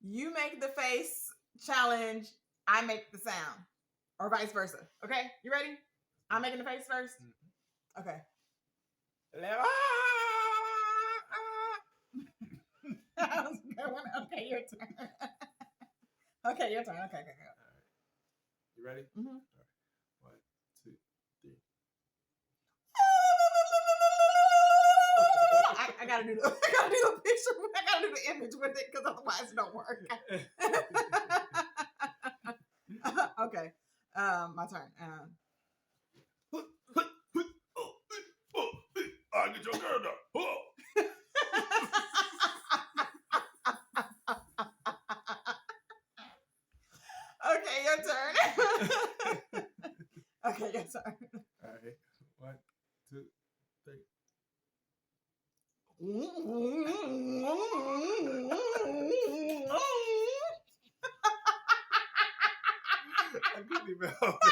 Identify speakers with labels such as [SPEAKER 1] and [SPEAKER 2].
[SPEAKER 1] You make the face challenge. I make the sound, or vice versa. Okay, you ready? I'm making the face first. Okay. Okay, your turn. Okay, your turn. Okay.
[SPEAKER 2] All right. You ready?
[SPEAKER 1] Mm-hmm.
[SPEAKER 2] All right. 1, 2, 3.
[SPEAKER 1] I gotta do the picture. I gotta do the image with it because otherwise it don't work. Okay. My turn.
[SPEAKER 2] I get your girl down.
[SPEAKER 1] Okay, your turn. Okay, your turn.
[SPEAKER 2] All right. 1, 2, 3. I couldn't even hold it.